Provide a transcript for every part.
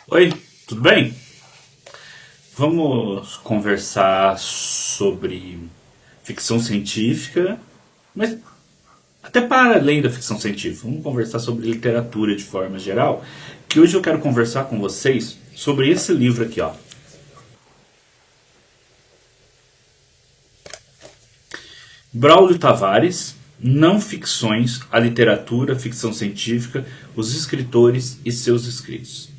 Oi, tudo bem? Vamos conversar sobre ficção científica, mas até para além da ficção científica. Vamos conversar sobre literatura de forma geral, que hoje eu quero conversar com vocês sobre esse livro aqui, ó. Braulio Tavares, Não Ficções, a Literatura, a Ficção Científica, os Escritores e Seus Escritos.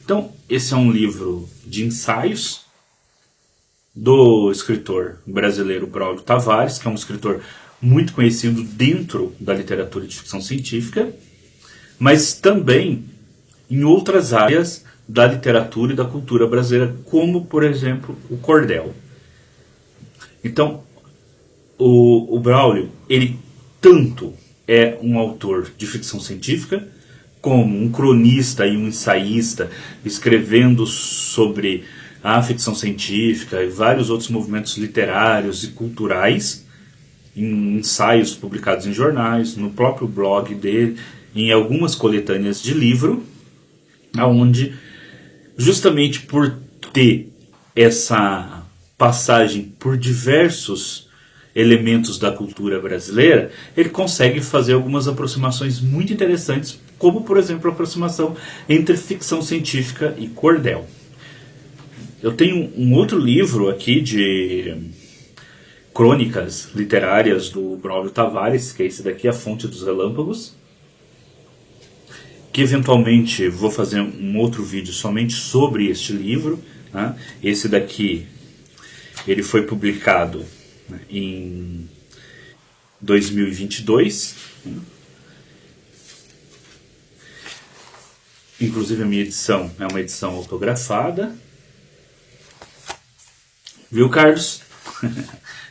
Então, esse é um livro de ensaios do escritor brasileiro Braulio Tavares, que é um escritor muito conhecido dentro da literatura de ficção científica, mas também em outras áreas da literatura e da cultura brasileira, como, por exemplo, o cordel. Então, o Braulio, ele tanto é um autor de ficção científica, como um cronista e um ensaísta, escrevendo sobre a ficção científica e vários outros movimentos literários e culturais, em ensaios publicados em jornais, no próprio blog dele, em algumas coletâneas de livro, aonde justamente por ter essa passagem por diversos elementos da cultura brasileira, ele consegue fazer algumas aproximações muito interessantes, como por exemplo a aproximação entre ficção científica e cordel. Eu tenho um outro livro aqui de crônicas literárias do Braulio Tavares, que é esse daqui, A Fonte dos Relâmpagos, que eventualmente vou fazer um outro vídeo somente sobre este livro. Né? Esse daqui ele foi publicado em 2022. Inclusive a minha edição é uma edição autografada. Viu, Carlos?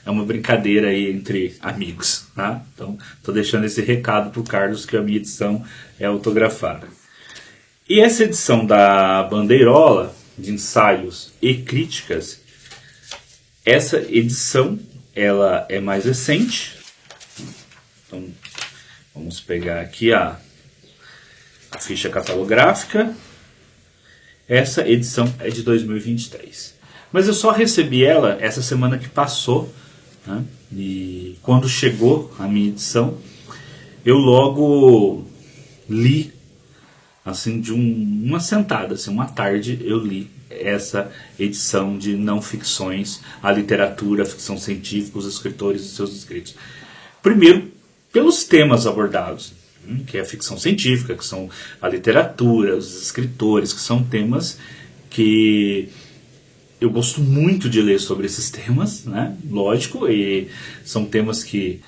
É uma brincadeira aí entre amigos, tá? Então, estou deixando esse recado pro Carlos que a minha edição é autografada. E essa edição da Bandeirola, de ensaios e críticas, essa edição, ela é mais recente. Então, vamos pegar aqui a ficha catalográfica. Essa edição é de 2023. Mas eu só recebi ela essa semana que passou, né? E quando chegou a minha edição, eu logo li, assim, de uma sentada, assim, uma tarde, eu li essa edição de Não Ficções, a Literatura, a Ficção Científica, os Escritores e seus Escritos. Primeiro, pelos temas abordados, que é a ficção científica, que são a literatura, os escritores, que são temas que eu gosto muito de ler sobre esses temas, né? Lógico, e são temas que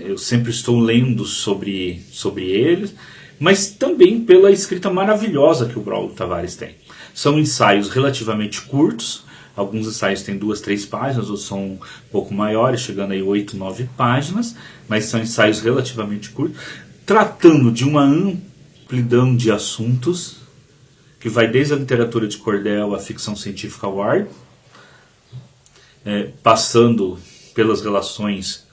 eu sempre estou lendo sobre eles, mas também pela escrita maravilhosa que o Braulio Tavares tem. São ensaios relativamente curtos, alguns ensaios têm 2, 3 páginas, outros são um pouco maiores, chegando aí 8, 9 páginas, mas são ensaios relativamente curtos, tratando de uma amplidão de assuntos, que vai desde a literatura de cordel à ficção científica ao ar, passando pelas relações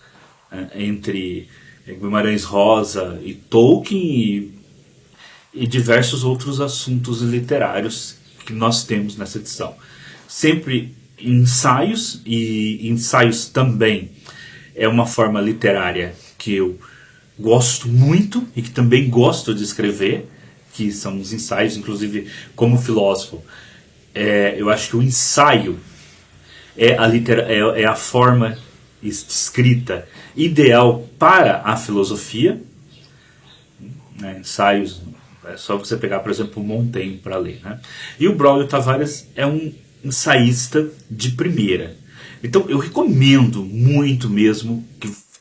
entre Guimarães Rosa e Tolkien e diversos outros assuntos literários que nós temos nessa edição. Sempre ensaios, e ensaios também é uma forma literária que eu gosto muito e que também gosto de escrever, que são os ensaios, inclusive como filósofo. Eu acho que o ensaio é a forma escrita ideal para a filosofia. Né? Ensaios, é só você pegar, por exemplo, Montaigne para ler. Né? E o Braulio Tavares é um ensaísta de primeira. Então eu recomendo muito mesmo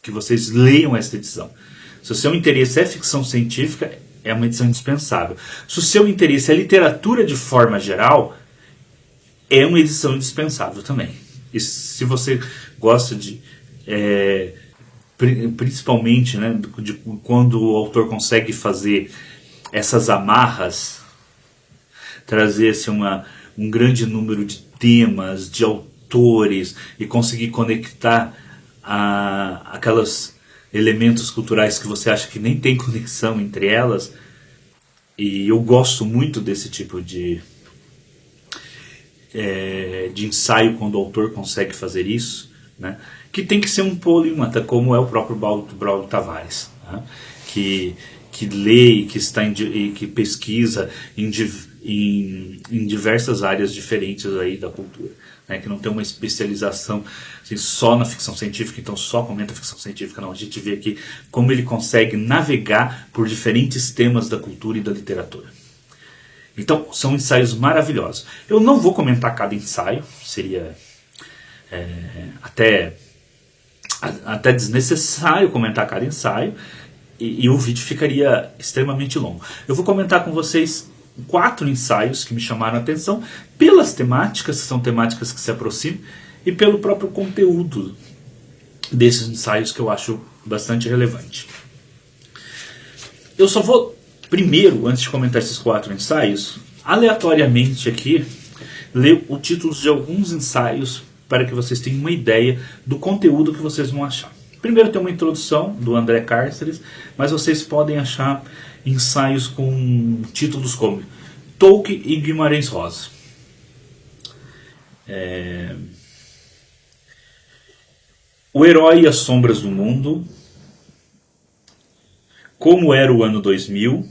que vocês leiam esta edição. Se o seu interesse é ficção científica, é uma edição indispensável. Se o seu interesse é literatura de forma geral, é uma edição indispensável também. E se você gosta de... principalmente, né, de quando o autor consegue fazer essas amarras, trazer assim, um grande número de temas, de autores, e conseguir conectar aquelas elementos culturais que você acha que nem tem conexão entre elas, E eu gosto muito desse tipo de ensaio, quando o autor consegue fazer isso, né? Que tem que ser um polímata, como é o próprio Braulio Tavares, né? que lê e que pesquisa em diversas áreas diferentes aí da cultura, né? Que não tem uma especialização assim, só na ficção científica, então só comenta ficção científica, não. A gente vê aqui como ele consegue navegar por diferentes temas da cultura e da literatura. Então, são ensaios maravilhosos. Eu não vou comentar cada ensaio, seria até desnecessário comentar cada ensaio, e o vídeo ficaria extremamente longo. Eu vou comentar com vocês 4 ensaios que me chamaram a atenção, pelas temáticas, que são temáticas que se aproximam, e pelo próprio conteúdo desses ensaios, que eu acho bastante relevante. Eu só vou, primeiro, antes de comentar esses 4 ensaios, aleatoriamente aqui, ler os títulos de alguns ensaios para que vocês tenham uma ideia do conteúdo que vocês vão achar. Primeiro tem uma introdução do André Cárceres, mas vocês podem achar ensaios com títulos como Tolkien e Guimarães Rosa. O Herói e as Sombras do Mundo, Como Era o Ano 2000,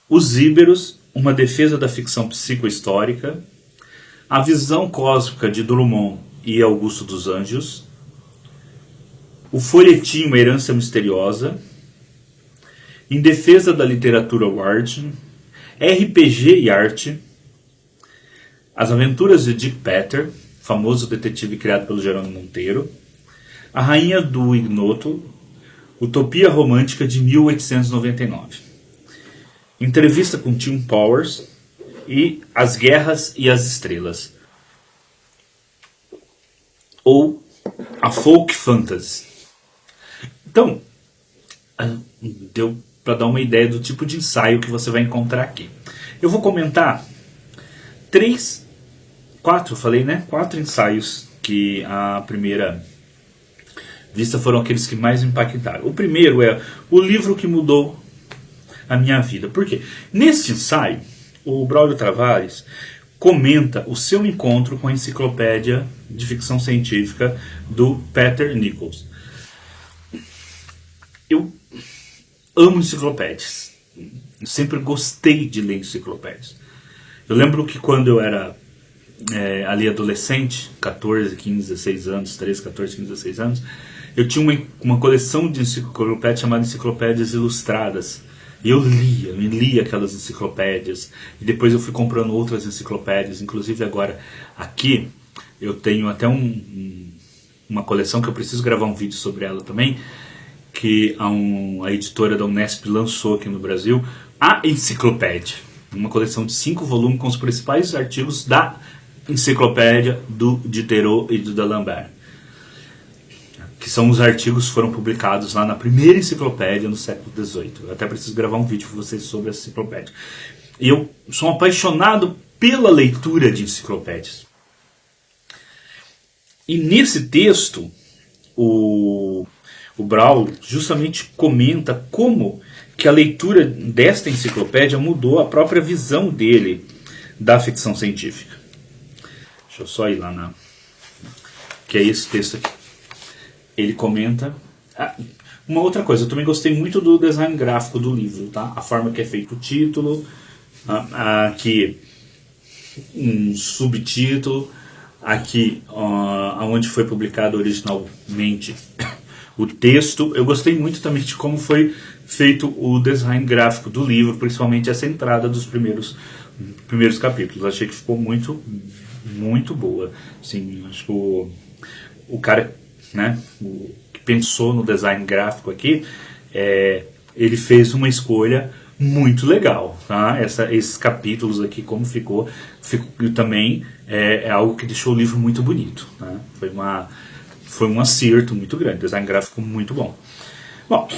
Os Íberos, uma defesa da ficção psicohistórica, A Visão Cósmica de Drummond e Augusto dos Anjos, O Folhetim, uma herança misteriosa, Em defesa da literatura Ward, RPG e arte, As Aventuras de Dick Pater, famoso detetive criado pelo Jerônimo Monteiro, A Rainha do Ignoto, Utopia Romântica de 1899, Entrevista com Tim Powers e As Guerras e as Estrelas, ou a Folk Fantasy. Então, deu para dar uma ideia do tipo de ensaio que você vai encontrar aqui. Eu vou comentar 4 ensaios que à primeira vista foram aqueles que mais me impactaram. O primeiro é O Livro que Mudou a Minha Vida. Por quê? Neste ensaio, o Braulio Tavares comenta o seu encontro com a enciclopédia de ficção científica do Peter Nichols. Eu amo enciclopédias. Eu sempre gostei de ler enciclopédias. Eu lembro que quando eu era ali adolescente, 14, 15, 16 anos, 13, 14, 15, 16 anos, eu tinha uma coleção de enciclopédias chamada Enciclopédias Ilustradas. E eu lia aquelas enciclopédias. E depois eu fui comprando outras enciclopédias. Inclusive agora, aqui, eu tenho até uma coleção que eu preciso gravar um vídeo sobre ela também, que a editora da Unesp lançou aqui no Brasil, a Enciclopédia. Uma coleção de 5 volumes com os principais artigos da enciclopédia do Diderot e do D'Alembert, que são os artigos que foram publicados lá na primeira enciclopédia no século XVIII. Eu até preciso gravar um vídeo para vocês sobre essa enciclopédia. E eu sou apaixonado pela leitura de enciclopédias. E nesse texto, o Braulio justamente comenta como que a leitura desta enciclopédia mudou a própria visão dele da ficção científica. Deixa eu só ir lá que é esse texto aqui. Ele comenta... uma outra coisa, eu também gostei muito do design gráfico do livro, tá? A forma que é feito o título, aqui um subtítulo, aqui onde foi publicado originalmente o texto. Eu gostei muito também de como foi feito o design gráfico do livro, principalmente essa entrada dos primeiros capítulos. Achei que ficou muito, muito boa. Assim, acho que o cara, né, que pensou no design gráfico aqui, ele fez uma escolha muito legal, tá? Esses capítulos aqui, como ficou também é algo que deixou o livro muito bonito, né? Foi um acerto muito grande, design gráfico muito bom. Bom,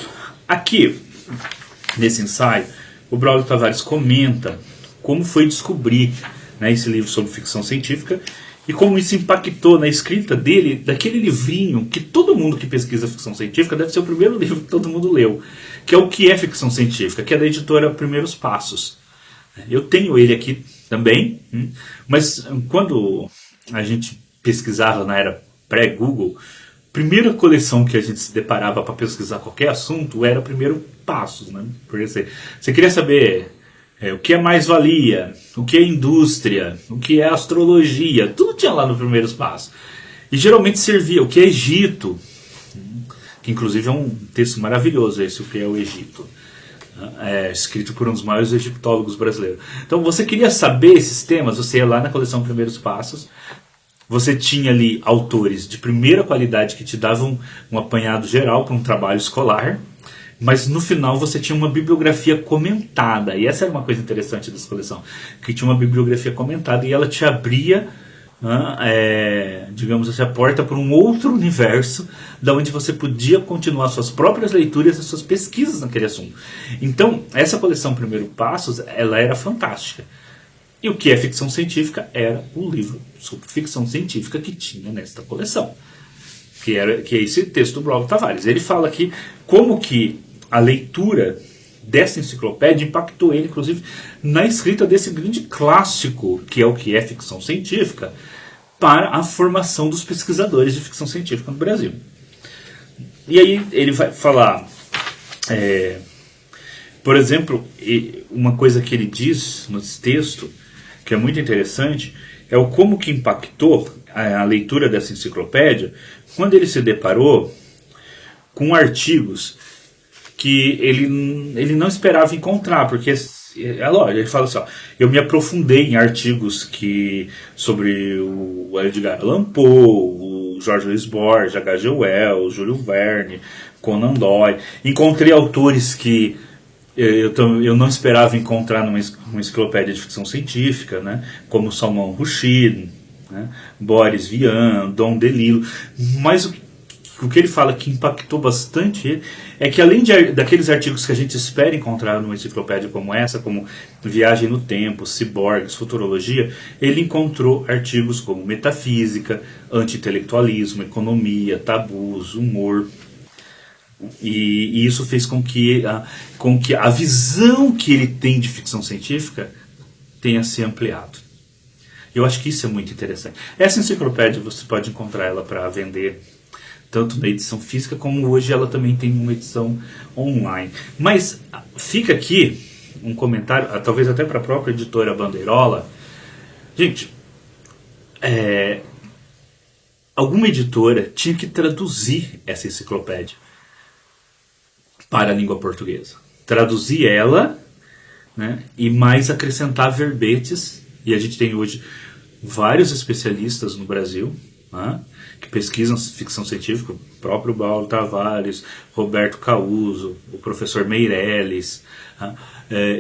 aqui, nesse ensaio, o Braulio Tavares comenta como foi descobrir, né, esse livro sobre ficção científica e como isso impactou na escrita dele, daquele livrinho que todo mundo que pesquisa ficção científica deve ser o primeiro livro que todo mundo leu, que é o que é ficção científica, que é da editora Primeiros Passos. Eu tenho ele aqui também, mas quando a gente pesquisava na era pré-Google, a primeira coleção que a gente se deparava para pesquisar qualquer assunto era Primeiros Passos, né? Porque você queria saber o que é mais-valia, o que é indústria, o que é astrologia, tudo tinha lá no Primeiros Passos. E geralmente servia o que é Egito, que inclusive é um texto maravilhoso esse, o que é o Egito, escrito por um dos maiores egiptólogos brasileiros. Então você queria saber esses temas, você ia lá na coleção Primeiros Passos, você tinha ali autores de primeira qualidade que te davam um apanhado geral para um trabalho escolar, mas no final você tinha uma bibliografia comentada, e essa era uma coisa interessante dessa coleção, que tinha uma bibliografia comentada e ela te abria, digamos assim, a porta para um outro universo, da onde você podia continuar suas próprias leituras e suas pesquisas naquele assunto. Então, essa coleção Primeiros Passos, ela era fantástica. E o que é ficção científica era o livro sobre ficção científica que tinha nesta coleção, que é esse texto do Braulio Tavares. Ele fala aqui como que a leitura dessa enciclopédia impactou ele, inclusive, na escrita desse grande clássico, que é o que é ficção científica, para a formação dos pesquisadores de ficção científica no Brasil. E aí ele vai falar, por exemplo, uma coisa que ele diz nesse texto, que é muito interessante, é o como que impactou a leitura dessa enciclopédia quando ele se deparou com artigos que ele não esperava encontrar, porque ele fala assim, eu me aprofundei em artigos sobre o Edgar Allan Poe, o Jorge Luiz Borges, H.G. Wells, Júlio Verne, Conan Doyle, encontrei autores que eu não esperava encontrar numa enciclopédia de ficção científica, né, como Salman Rushdie, né, Boris Vian, Dom DeLillo, mas o que ele fala que impactou bastante ele é que além daqueles artigos que a gente espera encontrar numa enciclopédia como essa, como Viagem no Tempo, Ciborgues, Futurologia, ele encontrou artigos como metafísica, anti-intelectualismo, economia, tabus, humor. E isso fez com que a visão que ele tem de ficção científica tenha se ampliado. Eu acho que isso é muito interessante. Essa enciclopédia você pode encontrar ela para vender tanto na edição física como hoje ela também tem uma edição online. Mas fica aqui um comentário, talvez até para a própria editora Bandeirola. Gente, alguma editora tinha que traduzir essa enciclopédia para a língua portuguesa. Traduzir ela, né, e mais acrescentar verbetes. E a gente tem hoje vários especialistas no Brasil, né, que pesquisam ficção científica, o próprio Braulio Tavares, Roberto Causo, o professor Meirelles,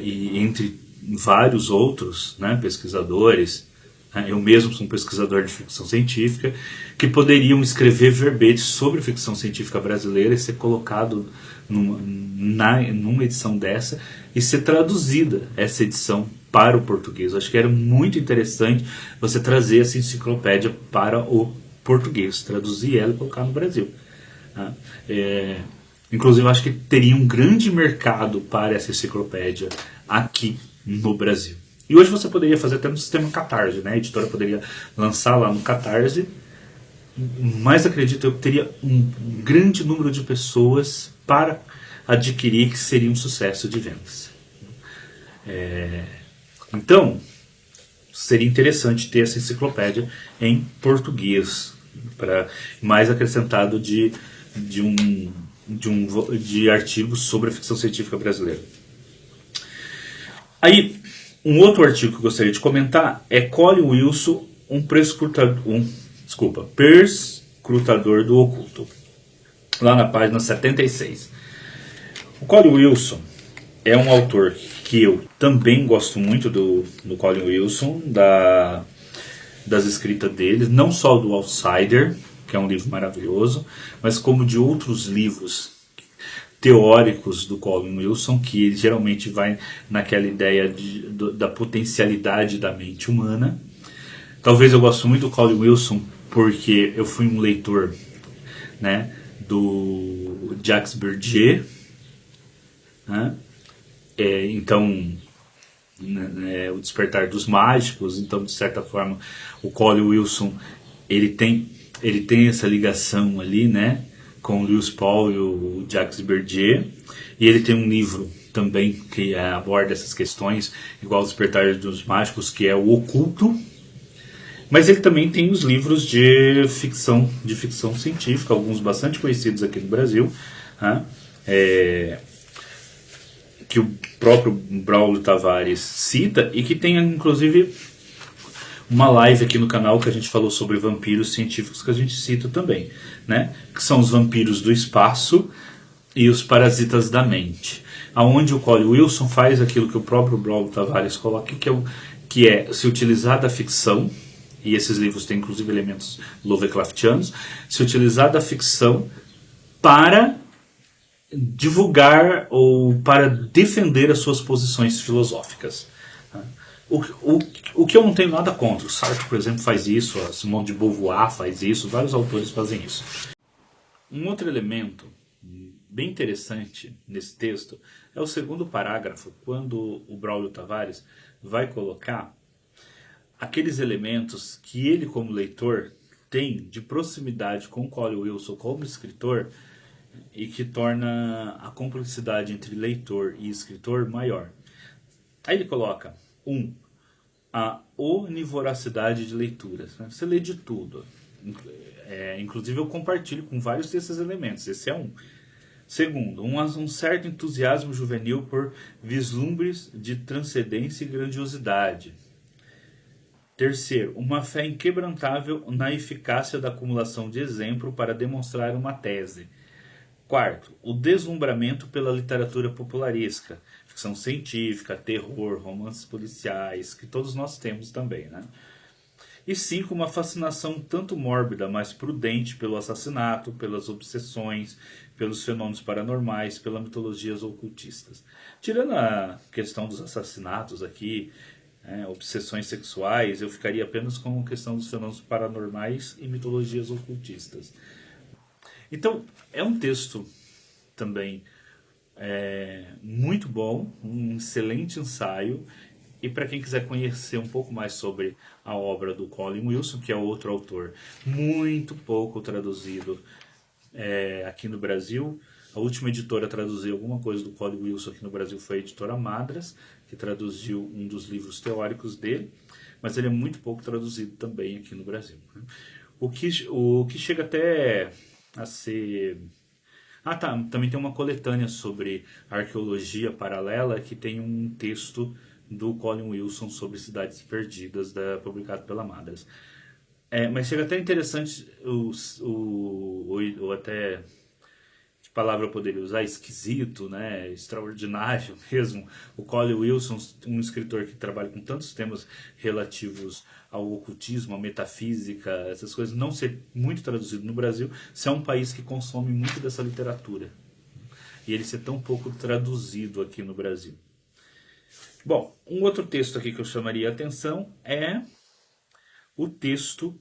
e entre vários outros, né, pesquisadores. Eu mesmo sou um pesquisador de ficção científica, que poderiam escrever verbetes sobre ficção científica brasileira e ser colocado numa edição dessa e ser traduzida essa edição para o português. Eu acho que era muito interessante você trazer essa enciclopédia para o português, traduzir ela e colocar no Brasil. Inclusive, eu acho que teria um grande mercado para essa enciclopédia aqui no Brasil. E hoje você poderia fazer até no sistema Catarse, né? A editora poderia lançar lá no Catarse, mas acredito eu que teria um grande número de pessoas para adquirir, que seria um sucesso de vendas. Então, seria interessante ter essa enciclopédia em português, mais acrescentado de artigos sobre a ficção científica brasileira. Aí, um outro artigo que eu gostaria de comentar é Colin Wilson, perscrutador do oculto, lá na página 76. O Colin Wilson é um autor que eu também gosto muito do Colin Wilson, das escritas dele, não só do Outsider, que é um livro maravilhoso, mas como de outros livros teóricos do Colin Wilson, que ele geralmente vai naquela ideia da potencialidade da mente humana. Talvez eu gosto muito do Colin Wilson porque eu fui um leitor, né, do Jacques Bergier, né? Então, né, o Despertar dos Mágicos. Então, de certa forma, o Colin Wilson ele tem essa ligação ali, né, com o Lewis Paul e o Jacques Bergier. E ele tem um livro também que aborda essas questões, igual o Despertar dos Mágicos, que é o Oculto. Mas ele também tem os livros de ficção científica, alguns bastante conhecidos aqui no Brasil, né? Que o próprio Braulio Tavares cita, e que tem inclusive uma live aqui no canal que a gente falou sobre vampiros científicos, que a gente cita também, né? Que são os vampiros do espaço e os parasitas da mente, aonde o Colin Wilson faz aquilo que o próprio Braulio Tavares coloca, que é se utilizar da ficção, e esses livros têm inclusive elementos Lovecraftianos, se utilizar da ficção para divulgar ou para defender as suas posições filosóficas. O que eu não tenho nada contra. O Sartre, por exemplo, faz isso, a Simone de Beauvoir faz isso, vários autores fazem isso. Um outro elemento bem interessante nesse texto é o segundo parágrafo, quando o Braulio Tavares vai colocar aqueles elementos que ele, como leitor, tem de proximidade com o Colin Wilson como escritor, e que torna a complexidade entre leitor e escritor maior. Aí ele coloca a onivoracidade de leituras. Né? Você lê de tudo. Inclusive eu compartilho com vários desses elementos. Esse é um. Segundo, um certo entusiasmo juvenil por vislumbres de transcendência e grandiosidade. Terceiro, uma fé inquebrantável na eficácia da acumulação de exemplo para demonstrar uma tese. Quarto, o deslumbramento pela literatura popularesca, ficção científica, terror, romances policiais, que todos nós temos também, né? E cinco, uma fascinação tanto mórbida, mas prudente pelo assassinato, pelas obsessões, pelos fenômenos paranormais, pelas mitologias ocultistas. Tirando a questão dos assassinatos aqui, obsessões sexuais, eu ficaria apenas com a questão dos fenômenos paranormais e mitologias ocultistas. Então, é um texto também muito bom, um excelente ensaio. E para quem quiser conhecer um pouco mais sobre a obra do Colin Wilson, que é outro autor muito pouco traduzido aqui no Brasil. A última editora a traduzir alguma coisa do Colin Wilson aqui no Brasil foi a editora Madras, que traduziu um dos livros teóricos dele, mas ele é muito pouco traduzido também aqui no Brasil. O que chega até a ser... também tem uma coletânea sobre arqueologia paralela, que tem um texto do Colin Wilson sobre cidades perdidas, publicado pela Madras. Mas chega até interessante, ou até que palavra eu poderia usar, esquisito, né? Extraordinário mesmo. O Colin Wilson, um escritor que trabalha com tantos temas relativos ao ocultismo, à metafísica, essas coisas, não ser muito traduzido no Brasil, se é um país que consome muito dessa literatura. E ele ser tão pouco traduzido aqui no Brasil. Bom, um outro texto aqui que eu chamaria a atenção é o texto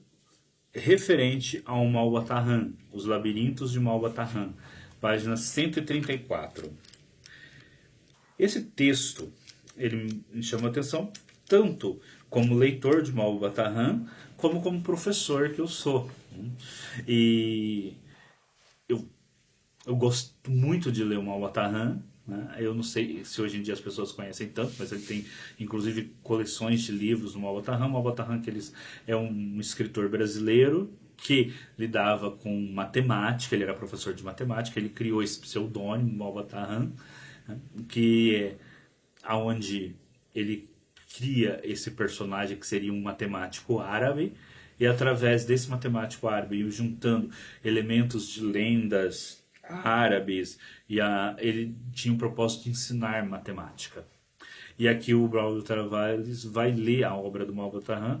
referente ao Malbataan, Os Labirintos de Malbataan, página 134. Esse texto, ele me chama a atenção tanto como leitor de Malbataan, como professor que eu sou. E eu gosto muito de ler o Malbataan. Eu não sei se hoje em dia as pessoas conhecem tanto, mas ele tem inclusive coleções de livros do Malbataan. O Malbataan é um escritor brasileiro que lidava com matemática, ele era professor de matemática, ele criou esse pseudônimo Malbataan, que é onde ele cria esse personagem que seria um matemático árabe, e através desse matemático árabe, juntando elementos de lendas árabes, ele tinha o propósito de ensinar matemática. E aqui o Braulio Tavares vai ler a obra do Malbataan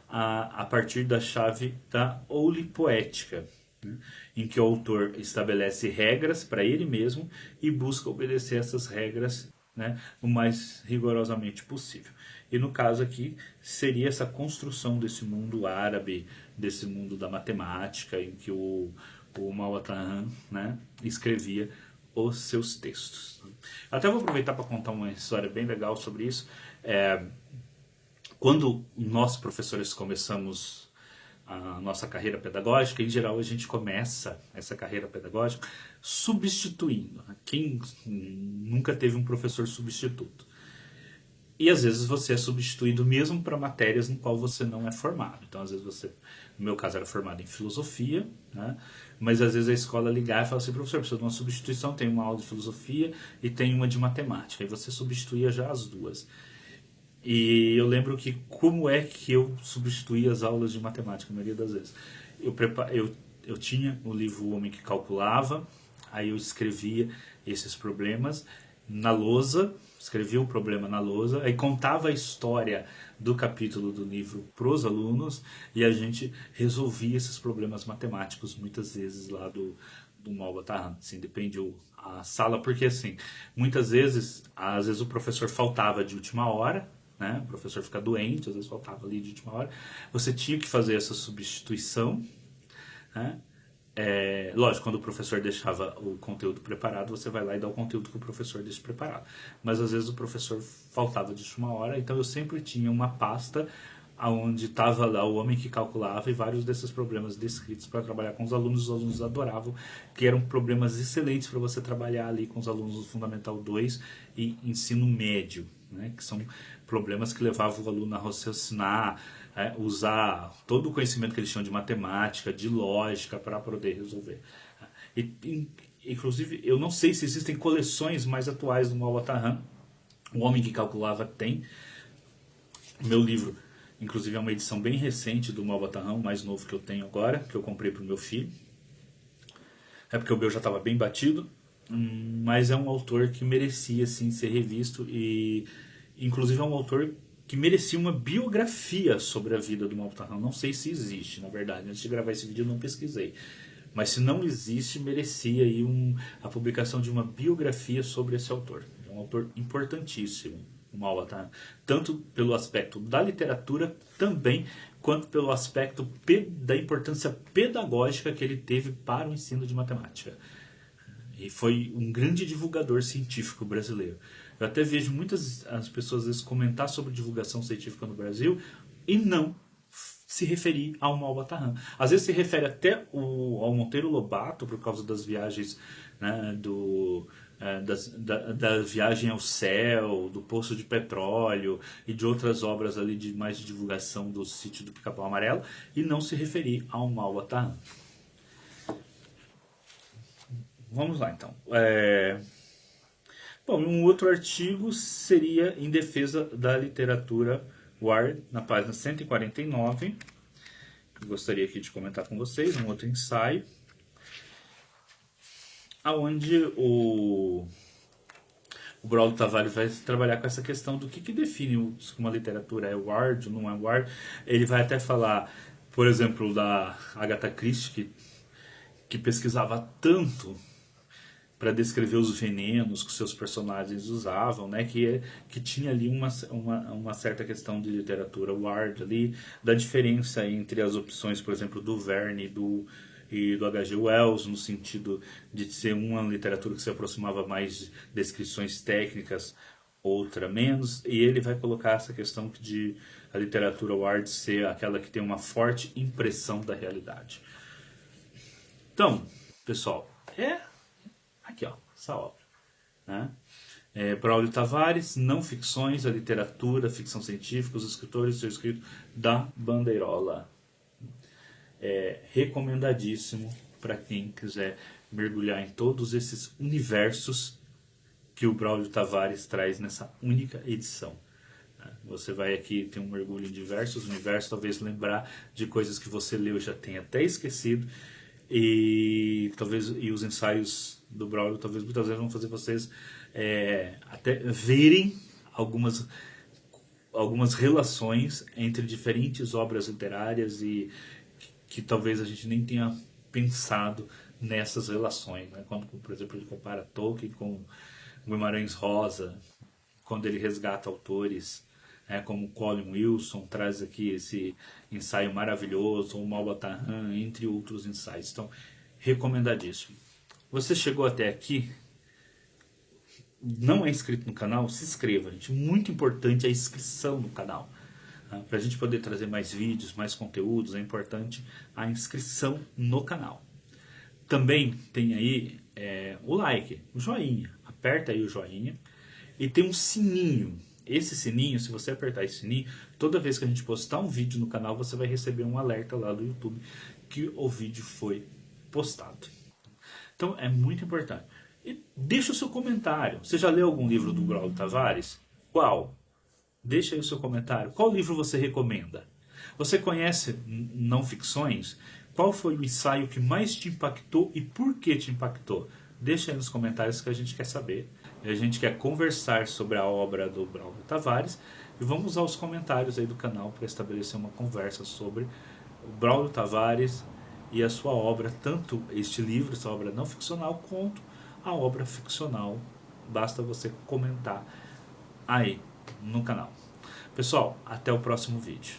a partir da chave da olipoética, né, em que o autor estabelece regras para ele mesmo e busca obedecer essas regras, né, o mais rigorosamente possível. E no caso aqui seria essa construção desse mundo árabe, desse mundo da matemática, em que o Malbataan, né, escrevia os seus textos. Até vou aproveitar para contar uma história bem legal sobre isso. Quando nós, professores, começamos a nossa carreira pedagógica, em geral a gente começa essa carreira pedagógica substituindo. Quem nunca teve um professor substituto? E às vezes você é substituído mesmo para matérias em qual você não é formado. Então, às vezes você, no meu caso, era formado em filosofia, né? Mas às vezes a escola ligar e falar assim: professor, precisa de uma substituição, tem uma aula de filosofia e tem uma de matemática. E você substituía já as duas. E eu lembro que como é que eu substituía as aulas de matemática, a maioria das vezes. Eu tinha o livro O Homem que Calculava, aí eu escrevia esses problemas na lousa, escrevia o problema na lousa, aí contava a história do capítulo do livro para os alunos e a gente resolvia esses problemas matemáticos muitas vezes lá do Malbataan, assim, depende a sala, porque assim, muitas vezes, às vezes o professor faltava de última hora, né? O professor fica doente, às vezes faltava ali de última hora, você tinha que fazer essa substituição, né? Lógico, quando o professor deixava o conteúdo preparado, você vai lá e dá o conteúdo que o professor deixa preparado. Mas às vezes o professor faltava de última hora, então eu sempre tinha uma pasta onde estava lá o homem que calculava e vários desses problemas descritos para trabalhar com os alunos adoravam, que eram problemas excelentes para você trabalhar ali com os alunos do Fundamental 2 e ensino médio, né, que são problemas que levavam o aluno a raciocinar, usar todo o conhecimento que eles tinham de matemática, de lógica para poder resolver. Inclusive, eu não sei se existem coleções mais atuais do Malbataan. O Homem que Calculava tem. Meu livro, inclusive, é uma edição bem recente do Malbataan, o mais novo que eu tenho agora, que eu comprei para o meu filho. É porque o meu já estava bem batido, mas é um autor que merecia sim ser revisto e, inclusive, é um autor que merecia uma biografia sobre a vida do Malbataan. Não sei se existe, na verdade. Antes de gravar esse vídeo eu não pesquisei. Mas se não existe, merecia aí a publicação de uma biografia sobre esse autor. É um autor importantíssimo, o Malbataan. Tanto pelo aspecto da literatura, também, quanto pelo aspecto da importância pedagógica que ele teve para o ensino de matemática. E foi um grande divulgador científico brasileiro. Eu até vejo muitas as pessoas às vezes comentar sobre divulgação científica no Brasil e não se referir ao Malbataan. Às vezes se refere até ao Monteiro Lobato por causa das viagens, né, da viagem ao céu, do Poço de Petróleo e de outras obras ali de mais de divulgação do Sítio do Pica-Pau Amarelo e não se referir ao Malbataan. Vamos lá, então. Bom, um outro artigo seria em defesa da literatura Ward, na página 149. Eu gostaria aqui de comentar com vocês um outro ensaio, onde o Braulio Tavares vai trabalhar com essa questão do que define se uma literatura é Ward ou não é Ward. Ele vai até falar, por exemplo, da Agatha Christie, que pesquisava tanto para descrever os venenos que seus personagens usavam, né, que tinha ali uma certa questão de literatura Ward ali, da diferença entre as opções, por exemplo, do Verne e do H.G. Wells, no sentido de ser uma literatura que se aproximava mais de descrições técnicas, outra menos, e ele vai colocar essa questão de a literatura Ward ser aquela que tem uma forte impressão da realidade. Então, pessoal, aqui, ó, essa obra, né? Braulio Tavares, Não Ficções, a Literatura, Ficção Científica, os Escritores, seu escrito da Bandeirola. Recomendadíssimo para quem quiser mergulhar em todos esses universos que o Braulio Tavares traz nessa única edição. Você vai aqui ter um mergulho em diversos universos, talvez lembrar de coisas que você leu e já tenha até esquecido, e os ensaios do Braulio talvez muitas vezes vão fazer vocês até verem algumas relações entre diferentes obras literárias e que talvez a gente nem tenha pensado nessas relações, né? Quando, por exemplo, ele compara Tolkien com Guimarães Rosa, quando ele resgata autores, como Colin Wilson, traz aqui esse ensaio maravilhoso, o Malbataan, entre outros ensaios. Então, recomendadíssimo. Você chegou até aqui, não é inscrito no canal, se inscreva, gente. Muito importante a inscrição no canal. Para a gente poder trazer mais vídeos, mais conteúdos, é importante a inscrição no canal. Também tem aí o like, o joinha. Aperta aí o joinha. E tem um sininho. Esse sininho, se você apertar esse sininho, toda vez que a gente postar um vídeo no canal, você vai receber um alerta lá do YouTube que o vídeo foi postado. Então é muito importante. E deixa o seu comentário. Você já leu algum livro do Braulio Tavares? Qual? Deixa aí o seu comentário. Qual livro você recomenda? Você conhece não ficções? Qual foi o ensaio que mais te impactou e por que te impactou? Deixa aí nos comentários que a gente quer saber. A gente quer conversar sobre a obra do Braulio Tavares e vamos usar os comentários aí do canal para estabelecer uma conversa sobre o Braulio Tavares e a sua obra, tanto este livro, essa obra não ficcional, quanto a obra ficcional. Basta você comentar aí no canal. Pessoal, até o próximo vídeo.